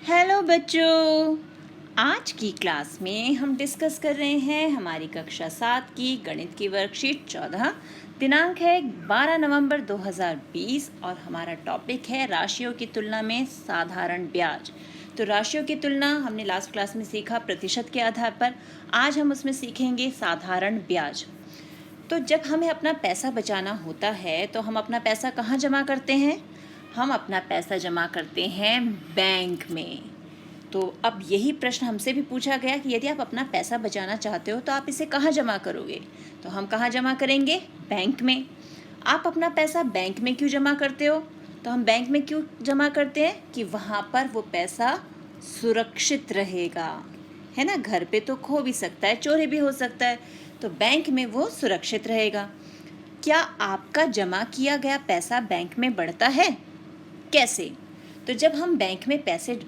Hello बच्चों, आज की क्लास में हम डिस्कस कर रहे हैं हमारी कक्षा 7 की गणित की वर्कशीट 14। दिनांक है 12 नवंबर 2020 और हमारा टॉपिक है राशियों की तुलना में साधारण ब्याज। तो राशियों की तुलना हमने लास्ट क्लास में सीखा प्रतिशत के आधार पर, आज हम उसमें सीखेंगे साधारण ब्याज। तो जब हमें अपना पैसा बचाना होता है तो हम अपना पैसा कहाँ जमा करते हैं? हम अपना पैसा जमा करते हैं बैंक में। तो अब यही प्रश्न हमसे भी पूछा गया कि यदि आप अपना पैसा बचाना चाहते हो तो आप इसे कहाँ जमा करोगे? तो हम कहाँ जमा करेंगे? बैंक में। आप अपना पैसा बैंक में क्यों जमा करते हो? तो हम बैंक में क्यों जमा करते हैं कि वहाँ पर वो पैसा सुरक्षित रहेगा, है ना। घर पे तो खो भी सकता है, चोरी भी हो सकता है, तो बैंक में वो सुरक्षित रहेगा। क्या आपका जमा किया गया पैसा बैंक में बढ़ता है? कैसे? तो जब हम बैंक में पैसे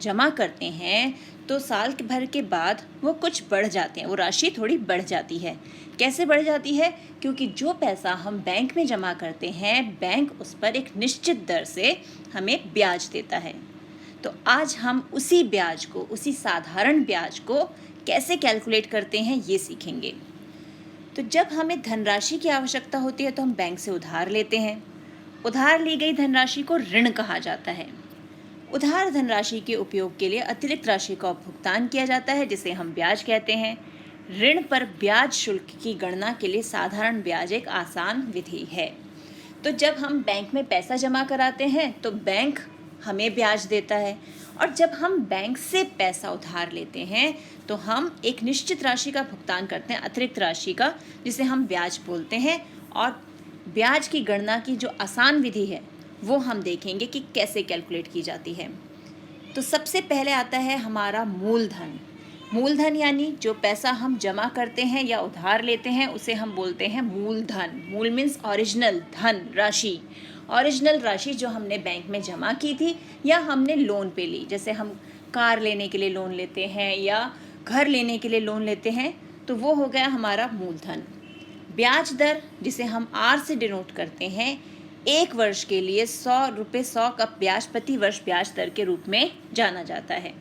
जमा करते हैं तो साल भर के बाद वो कुछ बढ़ जाते हैं, वो राशि थोड़ी बढ़ जाती है। कैसे बढ़ जाती है? क्योंकि जो पैसा हम बैंक में जमा करते हैं, बैंक उस पर एक निश्चित दर से हमें ब्याज देता है। तो आज हम उसी ब्याज को, उसी साधारण ब्याज को कैसे कैलकुलेट करते हैं ये सीखेंगे। तो जब हमें धनराशि की आवश्यकता होती है तो हम बैंक से उधार लेते हैं। उधार ली गई धनराशि को ऋण कहा जाता है। उधार धनराशि के उपयोग के लिए अतिरिक्त राशि का भुगतान किया जाता है, जिसे हम ब्याज कहते हैं। ऋण पर ब्याज शुल्क की गणना के लिए साधारण ब्याज एक आसान विधि है। तो जब हम बैंक में पैसा जमा कराते हैं तो बैंक हमें ब्याज देता है, और जब हम बैंक से पैसा उधार लेते हैं तो हम एक निश्चित राशि का भुगतान करते हैं, अतिरिक्त राशि का, जिसे हम ब्याज बोलते हैं। और ब्याज की गणना की जो आसान विधि है वो हम देखेंगे कि कैसे कैलकुलेट की जाती है। तो सबसे पहले आता है हमारा मूलधन। मूलधन यानी जो पैसा हम जमा करते हैं या उधार लेते हैं उसे हम बोलते हैं मूलधन। मूल मीन्स ओरिजिनल धन राशि, ओरिजिनल राशि जो हमने बैंक में जमा की थी या हमने लोन पे ली। जैसे हम कार लेने के लिए लोन लेते हैं या घर लेने के लिए लोन लेते हैं, तो वो हो गया हमारा मूलधन। ब्याज दर, जिसे हम आर से डिनोट करते हैं, एक वर्ष के लिए 100 का ब्याज प्रति वर्ष ब्याज दर के रूप में जाना जाता है।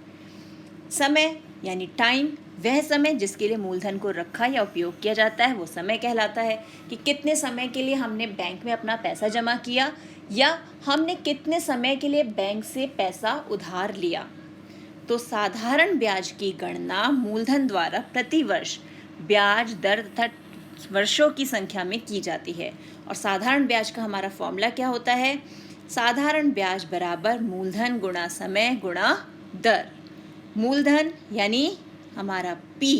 समय यानी टाइम, वह समय जिसके लिए मूलधन को रखा या उपयोग किया जाता है वो समय कहलाता है। कि कितने समय के लिए हमने बैंक में अपना पैसा जमा किया या हमने कितने समय के लिए बैंक से पैसा उधार लिया। तो साधारण ब्याज की गणना मूलधन द्वारा प्रति वर्ष ब्याज दर तथा वर्षों की संख्या में की जाती है। और साधारण ब्याज का हमारा फॉर्मूला क्या होता है? साधारण ब्याज बराबर मूलधन गुणा समय गुणा दर। मूलधन यानी हमारा P,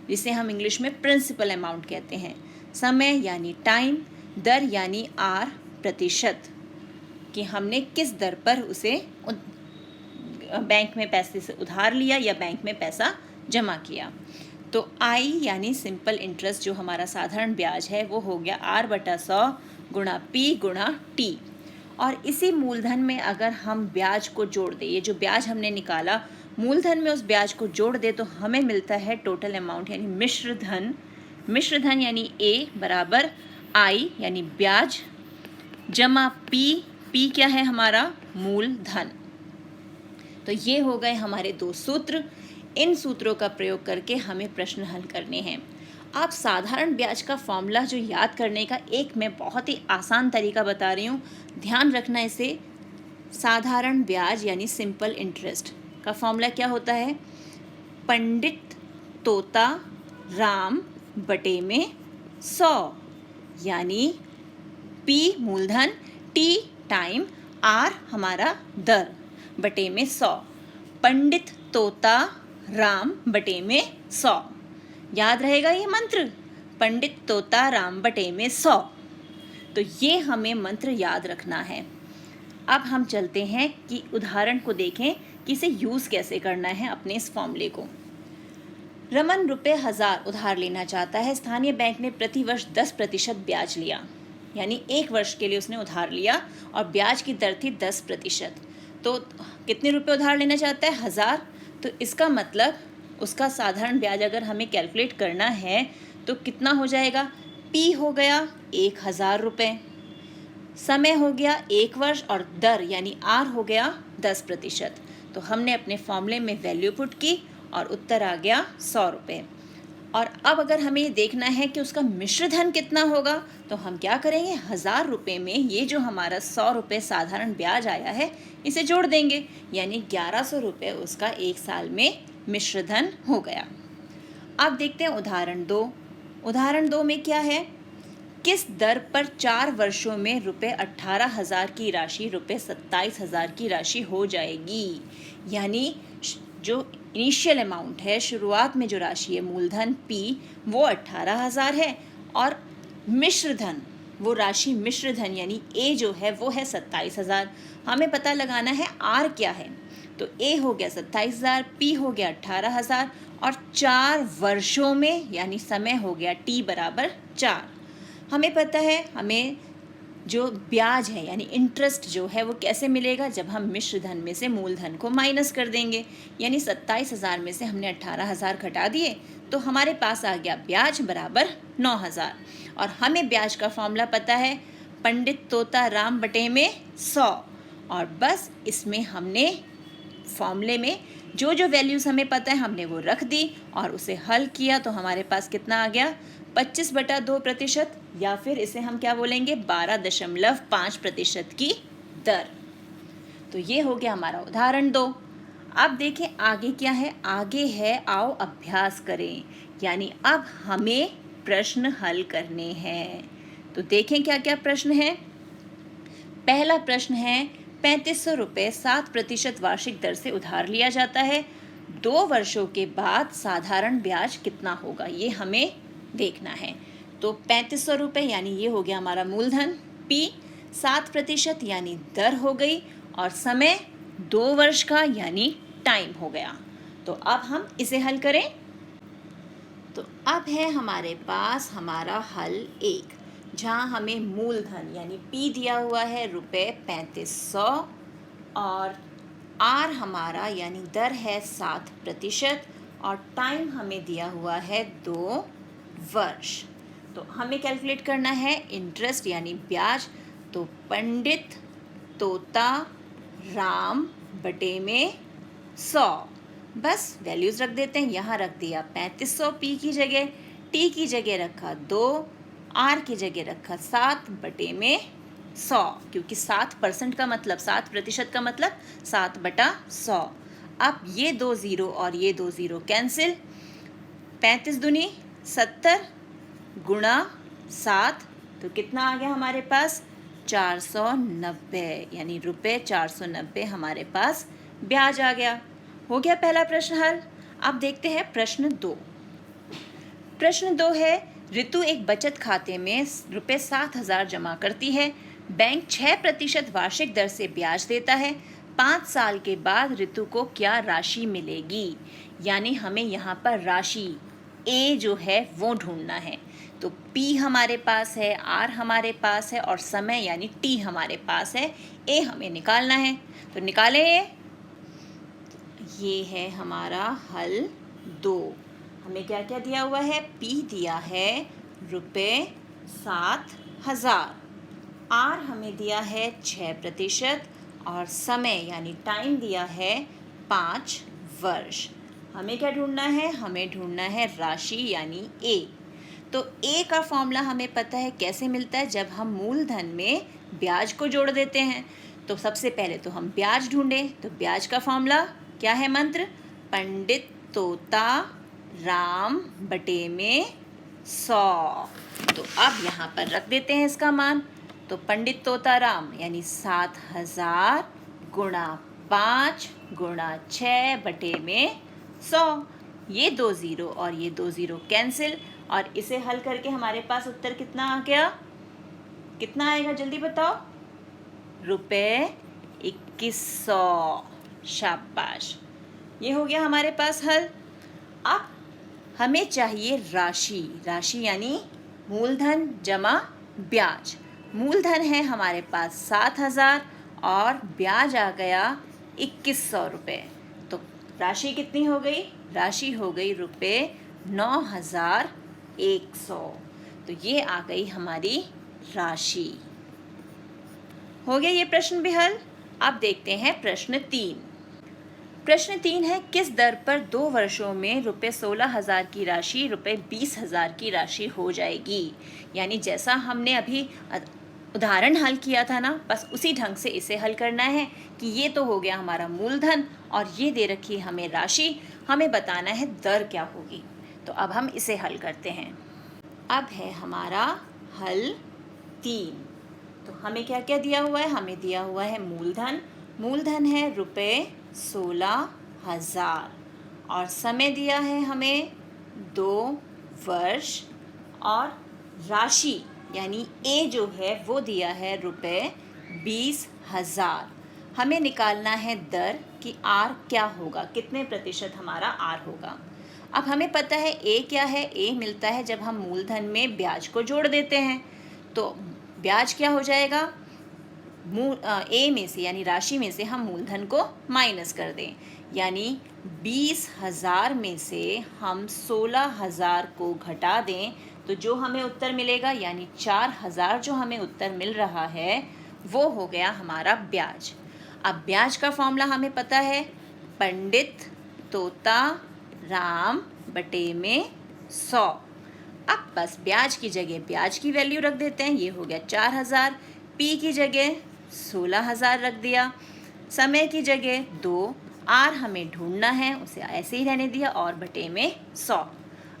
जिसे हम इंग्लिश में प्रिंसिपल अमाउंट कहते हैं। समय यानी टाइम, दर यानी R प्रतिशत, कि हमने किस दर पर उसे बैंक में पैसे से उधार लिया या बैंक में पैसा जमा किया। तो I यानी सिंपल इंटरेस्ट, जो हमारा साधारण ब्याज है, वो हो गया R/100 गुणा P गुणा T। और इसी मूलधन में अगर हम ब्याज को जोड़ दें, ये जो ब्याज हमने निकाला मूलधन में उस ब्याज को जोड़ दे तो हमें मिलता है टोटल अमाउंट यानी मिश्र धन। मिश्र धन यानी A बराबर I यानी ब्याज जमा P। P क्या है? हमारा मूलधन। तो ये हो गए हमारे दो सूत्र। इन सूत्रों का प्रयोग करके हमें प्रश्न हल करने हैं। आप साधारण ब्याज का फॉर्मूला जो याद करने का एक मैं बहुत ही आसान तरीका बता रही हूँ, ध्यान रखना इसे। साधारण ब्याज यानी सिंपल इंटरेस्ट का फॉर्मूला क्या होता है? पंडित तोता राम बटे में 100, यानी P मूलधन, T टाइम, R हमारा दर, बटे में 100। पंडित तोता राम बटे में 100। याद रहेगा ये मंत्र? पंडित तोता राम बटे में 100। तो ये हमें मंत्र याद रखना है। अब हम चलते हैं कि उदाहरण को देखें कि इसे यूज़ कैसे करना है अपने इस फॉर्मूले को। रमन ₹1000 उधार लेना चाहता है। स्थानीय बैंक ने प्रति वर्ष 10% ब्याज लिया, यानी एक वर्ष के लिए उसने उधार लिया और ब्याज की दर थी 10%। तो कितने रुपए उधार लेना चाहता है? 1000। तो इसका मतलब उसका साधारण ब्याज अगर हमें कैलकुलेट करना है तो कितना हो जाएगा? P हो गया 1000 रुपये, समय हो गया 1 वर्ष, और दर यानी R हो गया 10%। तो हमने अपने फॉर्मूले में वैल्यू पुट की और उत्तर आ गया 100 रुपये। और अब अगर हमें ये देखना है कि उसका मिश्र धन कितना होगा, तो हम क्या करेंगे, 1000 रुपये में ये जो हमारा 100 रुपये साधारण ब्याज आया है इसे जोड़ देंगे, यानी 1100 रुपये उसका एक साल में मिश्र धन हो गया। अब देखते हैं उदाहरण 2। उदाहरण 2 में क्या है, किस दर पर 4 वर्षों में रुपये 18,000 की राशि रुपये 27,000 की राशि हो जाएगी। यानी जो इनिशियल अमाउंट है, शुरुआत में जो राशि है मूलधन P वो 18,000 है और मिश्र धन, वो राशि मिश्र धन यानी A जो है वो है 27,000। हमें पता लगाना है R क्या है, तो A हो गया 27,000, P हो गया 18,000 और 4 वर्षों में यानी समय हो गया T बराबर 4। हमें पता है हमें जो ब्याज है यानी इंटरेस्ट जो है वो कैसे मिलेगा, जब हम मिश्र धन में से मूलधन को माइनस कर देंगे। यानी 27,000 में से हमने 18,000 घटा दिए तो हमारे पास आ गया ब्याज बराबर 9,000। और हमें ब्याज का फॉर्मूला पता है, पंडित तोता राम बटे में 100। और बस इसमें हमने फॉर्मूले में जो जो वैल्यूज़ हमें पता है हमने वो रख दी और उसे हल किया, तो हमारे पास कितना आ गया, 25/2%, या फिर इसे हम क्या बोलेंगे, 12.5% की दर। तो ये हो गया हमारा उदाहरण 2। अब देखें आगे क्या है, आगे है आओ अभ्यास करें, यानी अब हमें प्रश्न हल करने हैं। तो देखें क्या क्या प्रश्न है। पहला प्रश्न है, 3500 रुपये 7% वार्षिक दर से उधार लिया जाता है, 2 वर्षों के बाद साधारण ब्याज कितना होगा, ये हमें देखना है। तो 3500 रुपये यानी ये हो गया हमारा मूलधन, P 7% यानी दर हो गई, और समय 2 वर्ष का यानी टाइम हो गया। तो अब हम इसे हल करें। तो अब है हमारे पास हमारा हल 1, जहाँ हमें मूलधन यानी P दिया हुआ है रुपये 3500 और R हमारा यानी दर है 7% और टाइम हमें दिया हुआ है 2 वर्ष। तो हमें कैलकुलेट करना है इंटरेस्ट यानी ब्याज। तो पंडित तोता राम बटे में 100, बस वैल्यूज़ रख देते हैं। यहाँ रख दिया 3500 P की जगह, T की जगह रखा 2, R की जगह रखा 7 बटे में 100, क्योंकि 7% का मतलब 7% का मतलब 7/100। अब ये 2 ज़ीरो और ये 2 ज़ीरो कैंसिल, 35 दूनी 70 गुणा 7, तो कितना आ गया हमारे पास, 490, यानी रुपये 490 हमारे पास ब्याज आ गया। हो गया पहला प्रश्न हल। अब देखते हैं प्रश्न 2। प्रश्न 2 है, ऋतु एक बचत खाते में रुपये 7,000 जमा करती है, बैंक 6% वार्षिक दर से ब्याज देता है, 5 साल के बाद ऋतु को क्या राशि मिलेगी। यानी हमें यहाँ पर राशि A जो है वो ढूंढना है। तो P हमारे पास है, R हमारे पास है और समय यानी T हमारे पास है, A हमें निकालना है। तो निकालें, ये है हमारा हल 2। हमें क्या क्या दिया हुआ है, P दिया है रुपये 7,000, R हमें दिया है 6% और समय यानी टाइम दिया है 5 वर्ष। हमें क्या ढूंढना है, हमें ढूंढना है राशि यानी A। तो A का फॉर्मूला हमें पता है कैसे मिलता है, जब हम मूलधन में ब्याज को जोड़ देते हैं। तो सबसे पहले तो हम ब्याज ढूंढें, तो ब्याज का फॉर्मूला क्या है, मंत्र, पंडित तोता राम बटे में 100। तो अब यहाँ पर रख देते हैं इसका मान। तो पंडित तोता राम यानी 7,000 गुणा 5 गुणा 6 बटे में 100। ये 2 ज़ीरो और ये 2 ज़ीरो कैंसिल, और इसे हल करके हमारे पास उत्तर कितना आ गया, कितना आएगा जल्दी बताओ, रुपये 2100। शाबाश, ये हो गया हमारे पास हल। अब हमें चाहिए राशि, राशि यानी मूलधन जमा ब्याज। मूलधन है हमारे पास 7,000 और ब्याज आ गया 2100 रुपये। तो राशि कितनी हो गई, राशि हो गई रुपये 9,100। तो ये आ गई हमारी राशि। हो गया ये प्रश्न भी हल। अब देखते हैं प्रश्न 3। प्रश्न 3 है, किस दर पर 2 वर्षों में रुपये 16,000 की राशि रुपये 20,000 की राशि हो जाएगी। यानी जैसा हमने अभी उदाहरण हल किया था ना, बस उसी ढंग से इसे हल करना है कि ये तो हो गया हमारा मूलधन और ये दे रखी हमें राशि, हमें बताना है दर क्या होगी। तो अब हम इसे हल करते हैं। अब है हमारा हल 3। तो हमें क्या क्या दिया हुआ है? हमें दिया हुआ है मूलधन है रुपये 16,000 और समय दिया है हमें 2 वर्ष और राशि यानी ए जो है वो दिया है रुपये 20,000। हमें निकालना है दर कि आर क्या होगा, कितने प्रतिशत हमारा आर होगा। अब हमें पता है ए क्या है, ए मिलता है जब हम मूलधन में ब्याज को जोड़ देते हैं। तो ब्याज क्या हो जाएगा, ए में से यानी राशि में से हम मूलधन को माइनस कर दें, यानी 20,000 में से हम 16,000 को घटा दें तो जो हमें उत्तर मिलेगा यानी 4,000 जो हमें उत्तर मिल रहा है वो हो गया हमारा ब्याज। अब ब्याज का फॉर्मूला हमें पता है, पंडित तोता राम बटे में 100। अब बस ब्याज की जगह ब्याज की वैल्यू रख देते हैं, ये हो गया 4,000। पी की जगह 16,000 रख दिया, समय की जगह 2, आर हमें ढूंढना है उसे ऐसे ही रहने दिया और बटे में 100।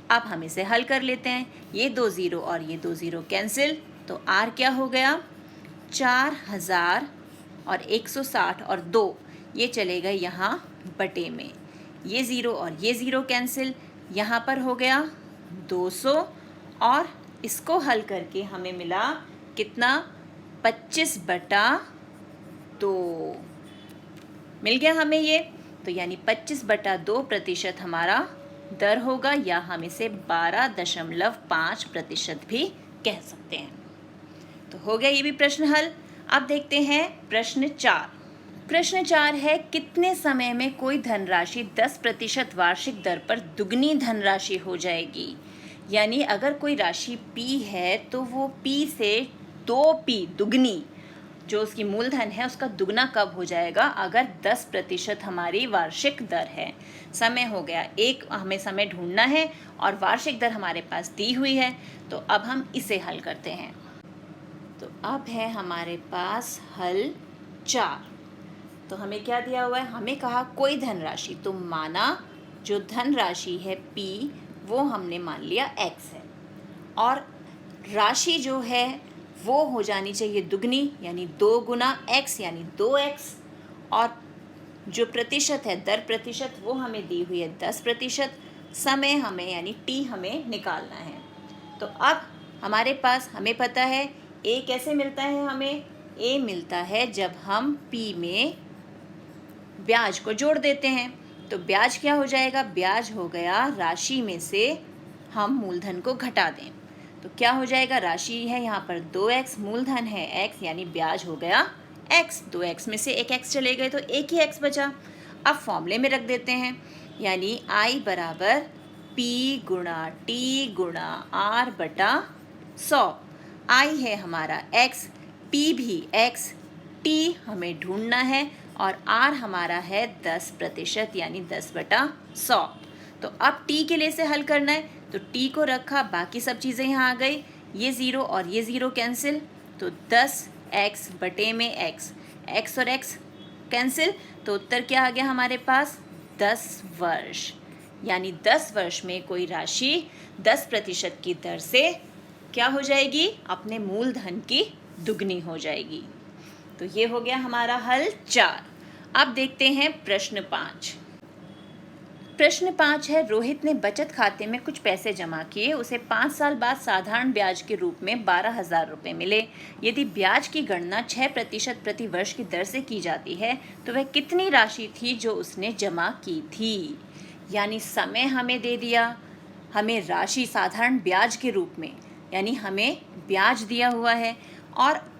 अब हम इसे हल कर लेते हैं, ये 2 ज़ीरो और ये 2 ज़ीरो कैंसिल, तो आर क्या हो गया 4,000 और 160 और 2 ये चले गए यहाँ बटे में, ये ज़ीरो और ये ज़ीरो कैंसिल, यहाँ पर हो गया 200 और इसको हल करके हमें मिला कितना 25/2 मिल गया हमें ये। तो यानी 25/2% हमारा दर होगा, या हम इसे 12.5% भी कह सकते हैं। तो हो गया ये भी प्रश्न हल। अब देखते हैं प्रश्न 4। प्रश्न 4 है, कितने समय में कोई धनराशि 10% वार्षिक दर पर दुगनी धनराशि हो जाएगी। यानी अगर कोई राशि P है तो वो P से 2P दुगनी, जो उसकी मूलधन है उसका दुगना कब हो जाएगा, अगर 10% हमारी वार्षिक दर है। समय हो गया, एक हमें समय ढूंढना है और वार्षिक दर हमारे पास दी हुई है, तो अब हम इसे हल करते हैं। तो अब है हमारे पास हल 4। तो हमें क्या दिया हुआ है, हमें कहा कोई धनराशि, तो माना जो धनराशि है P वो हमने मान लिया X है और राशि जो है वो हो जानी चाहिए दुगनी यानी 2 गुना X यानी 2X, और जो प्रतिशत है दर प्रतिशत वो हमें दी हुई है 10%, समय हमें यानी T हमें निकालना है। तो अब हमारे पास हमें पता है A कैसे मिलता है, हमें A मिलता है जब हम P में ब्याज को जोड़ देते हैं। तो ब्याज क्या हो जाएगा, ब्याज हो गया राशि में से हम मूलधन को घटा दें, तो क्या हो जाएगा, राशि है यहाँ पर 2x, मूलधन है x यानी ब्याज हो गया x, 2x में से एक x चले गए तो एक ही x बचा। अब फॉर्मूले में रख देते हैं, यानी I बराबर P गुणा T गुणा R बटा 100। I है हमारा x, P भी x, T हमें ढूंढना है और R हमारा है 10% यानी 10/100। तो अब T के लिए से हल करना है, तो T को रखा, बाकी सब चीज़ें यहाँ आ गई, ये ज़ीरो और ये ज़ीरो कैंसिल, तो 10x बटे में x, x और x कैंसिल, तो उत्तर क्या आ गया हमारे पास 10 वर्ष। यानी 10 वर्ष में कोई राशि 10% की दर से क्या हो जाएगी, अपने मूलधन की दुगनी हो जाएगी। तो ये हो गया हमारा हल 4। अब देखते हैं प्रश्न 5। प्रश्न 5 है, रोहित ने बचत खाते में कुछ पैसे जमा किए, उसे 5 साल बाद साधारण ब्याज के रूप में 12,000 रुपये मिले। यदि ब्याज की गणना 6% प्रति वर्ष की दर से की जाती है तो वह कितनी राशि थी जो उसने जमा की थी। यानी समय हमें दे दिया, हमें राशि साधारण ब्याज के रूप में यानी हमें ब्याज दिया हुआ है और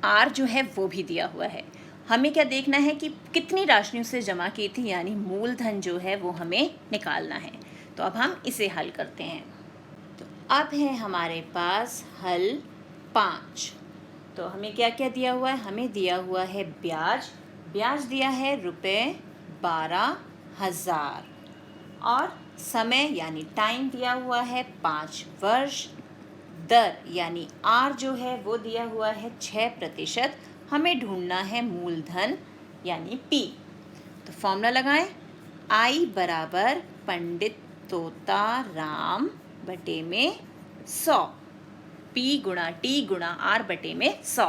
आर जो है वो भी दिया हुआ है। हमें क्या देखना है कि कितनी राशि उससे जमा की थी, यानी मूलधन जो है वो हमें निकालना है। तो अब हम इसे हल करते हैं। तो अब है हमारे पास हल 5। तो हमें क्या क्या दिया हुआ है, हमें दिया हुआ है ब्याज दिया है रुपये 12,000 और समय यानी टाइम दिया हुआ है 5 वर्ष। दर यानी आर जो है वो दिया हुआ है 6%। हमें ढूंढना है मूलधन यानी पी। तो फॉर्मूला लगाएं। आई बराबर पंडित तोता राम बटे में 100, पी गुणा टी गुणा आर बटे में 100।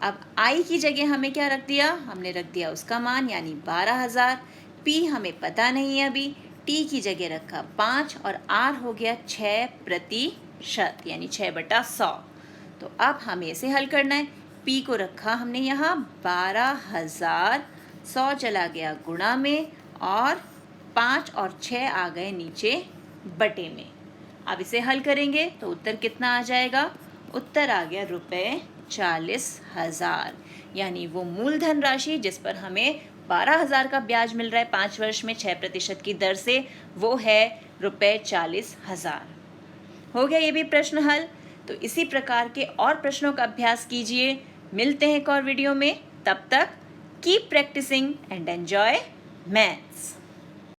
अब आई की जगह हमें क्या रख दिया, हमने रख दिया उसका मान यानी 12,000। पी हमें पता नहीं है अभी, टी की जगह रखा 5 और आर हो गया 6% यानी 6/100। तो अब हमें इसे हल करना है। पी को रखा हमने यहाँ 12,000, 100 चला गया गुणा में और 5 और 6 आ गए नीचे बटे में। अब इसे हल करेंगे तो उत्तर कितना आ जाएगा, उत्तर आ गया ₹40,000। यानी वो मूलधन राशि जिस पर हमें 12,000 का ब्याज मिल रहा है 5 वर्ष में 6% की दर से, वो है ₹40,000। हो गया ये भी प्रश्न हल। तो इसी प्रकार के और प्रश्नों का अभ्यास कीजिए। मिलते हैं एक और वीडियो में, तब तक keep practising and enjoy maths.